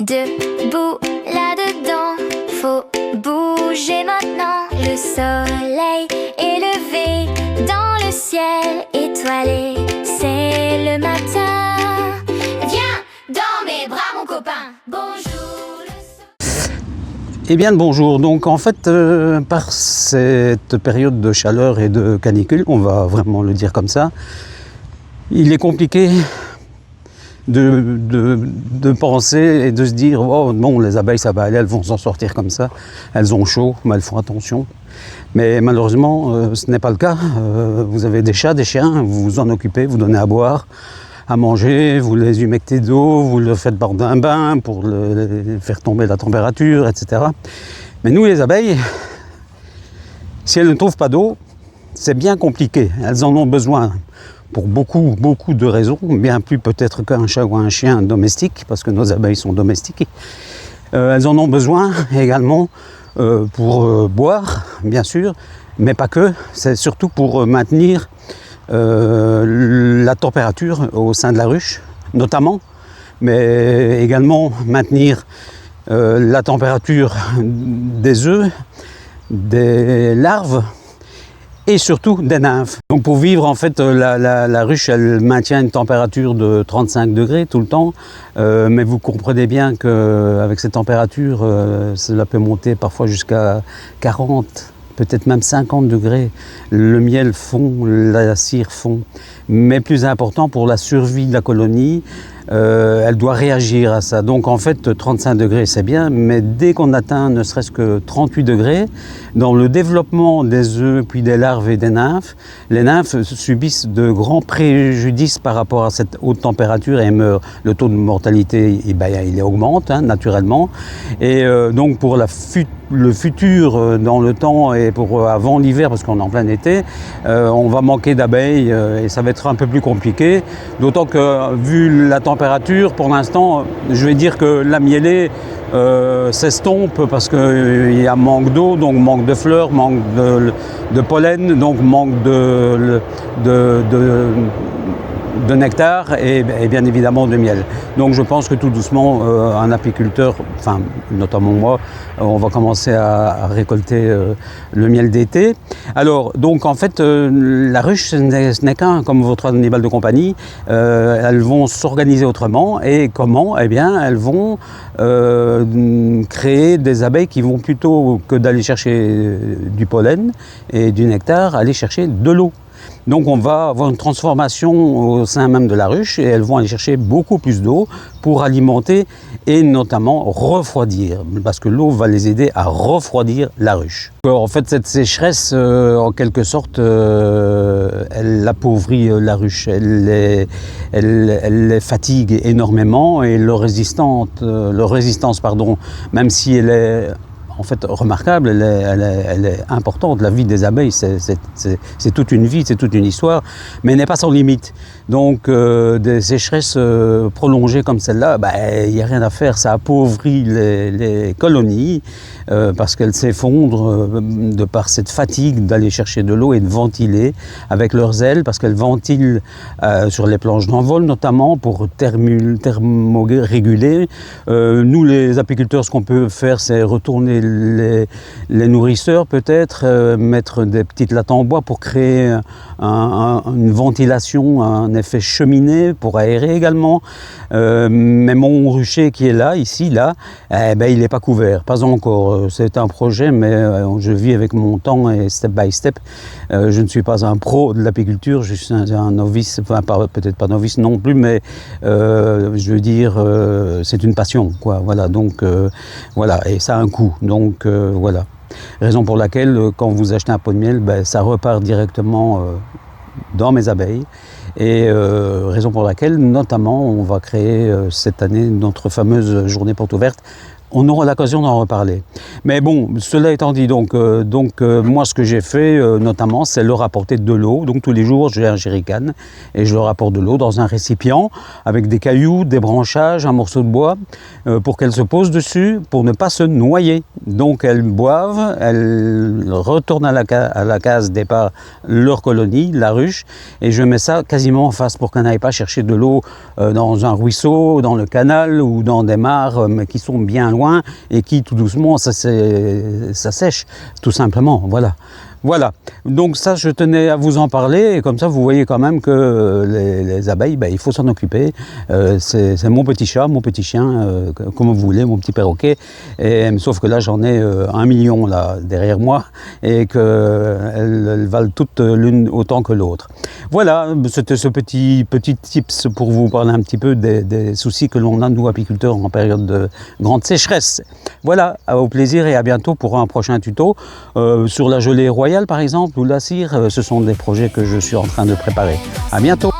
Debout là-dedans, faut bouger maintenant. Le soleil est levé dans le ciel étoilé, c'est le matin. Viens dans mes bras mon copain, bonjour le soleil. Eh bien bonjour, donc en fait par cette période de chaleur et de canicule, on va vraiment le dire comme ça, il est compliqué de penser et de se dire oh non, les abeilles ça va aller, elles vont s'en sortir comme ça, elles ont chaud, mais elles font attention. Mais malheureusement ce n'est pas le cas. Vous avez des chats, des chiens, vous vous en occupez, vous donnez à boire, à manger, vous les humectez d'eau, vous le faites boire d'un bain pour faire tomber la température, etc. Mais nous les abeilles, si elles ne trouvent pas d'eau, c'est bien compliqué, elles en ont besoin. Pour beaucoup de raisons, bien plus peut-être qu'un chat ou un chien domestique, parce que nos abeilles sont domestiques. Elles en ont besoin également pour boire, bien sûr, mais pas que, c'est surtout pour maintenir la température au sein de la ruche, notamment, mais également maintenir la température des œufs, des larves, et surtout des nymphes. Donc pour vivre en fait la ruche elle maintient une température de 35 degrés tout le temps, mais vous comprenez bien qu'avec cette température cela peut monter parfois jusqu'à 40, peut-être même 50 degrés. Le miel fond, la cire fond, mais plus important pour la survie de la colonie, elle doit réagir à ça. Donc en fait 35 degrés c'est bien, mais dès qu'on atteint ne serait-ce que 38 degrés, dans le développement des œufs puis des larves et des nymphes, les nymphes subissent de grands préjudices par rapport à cette haute température et meurent. Le taux de mortalité il augmente naturellement, et donc pour le futur dans le temps et pour avant l'hiver, parce qu'on est en plein été, on va manquer d'abeilles et ça va être un peu plus compliqué, d'autant que vu la température, pour l'instant, je vais dire que la mielée s'estompe parce qu'il y a manque d'eau, donc manque de fleurs, manque de pollen, donc manque de nectar et bien évidemment de miel. Donc je pense que tout doucement, un apiculteur, enfin notamment moi, on va commencer à récolter le miel d'été. Alors donc en fait la ruche ce n'est qu'un, comme votre animal de compagnie, elles vont s'organiser autrement. Et comment? Eh bien elles vont créer des abeilles qui vont plutôt que d'aller chercher du pollen et du nectar, aller chercher de l'eau. Donc on va avoir une transformation au sein même de la ruche et elles vont aller chercher beaucoup plus d'eau pour alimenter et notamment refroidir, parce que l'eau va les aider à refroidir la ruche. En fait cette sécheresse en quelque sorte elle appauvrit la ruche, elle les fatigue énormément et leur résistance, même si elle est en fait remarquable, elle est importante. La vie des abeilles, c'est toute une vie, c'est toute une histoire, mais elle n'est pas sans limite. Donc des sécheresses prolongées comme celle-là, il n'y a rien à faire, ça appauvrit les colonies parce qu'elles s'effondrent de par cette fatigue d'aller chercher de l'eau et de ventiler avec leurs ailes, parce qu'elles ventilent sur les planches d'envol notamment pour thermoréguler. Nous les apiculteurs, ce qu'on peut faire, c'est retourner les nourrisseurs peut-être, mettre des petites lattes en bois pour créer une ventilation, un effet cheminée pour aérer également. Mais mon rucher qui est là, ici, là, il n'est pas couvert, pas encore. C'est un projet, mais je vis avec mon temps et step by step. Je ne suis pas un pro de l'apiculture, je suis un novice, enfin peut-être pas novice non plus, mais je veux dire, c'est une passion, quoi. Voilà, donc voilà, et ça a un coût. Donc voilà, raison pour laquelle quand vous achetez un pot de miel, ça repart directement dans mes abeilles, et raison pour laquelle notamment on va créer cette année notre fameuse journée porte ouverte on aura l'occasion d'en reparler. Mais bon, cela étant dit, moi ce que j'ai fait notamment, c'est leur apporter de l'eau. Donc tous les jours, j'ai un jerrycan et je leur apporte de l'eau dans un récipient avec des cailloux, des branchages, un morceau de bois pour qu'elles se posent dessus pour ne pas se noyer. Donc elles boivent, elles retournent à la case départ, leur colonie, la ruche, et je mets ça quasiment en face pour qu'elles n'aillent pas chercher de l'eau dans un ruisseau, dans le canal ou dans des mares mais qui sont bien loin et qui tout doucement ça sèche tout simplement, voilà, donc ça je tenais à vous en parler et comme ça vous voyez quand même que les abeilles, ben, il faut s'en occuper. C'est mon petit chat, mon petit chien, comme vous voulez, mon petit perroquet, sauf que là j'en ai 1 million là derrière moi et qu'elles valent toutes l'une autant que l'autre. Voilà, c'était ce petit tips pour vous parler un petit peu des soucis que l'on a nous apiculteurs en période de grande sécheresse. Voilà, au plaisir et à bientôt pour un prochain tuto sur la gelée royale par exemple ou la cire. Ce sont des projets que je suis en train de préparer. À bientôt.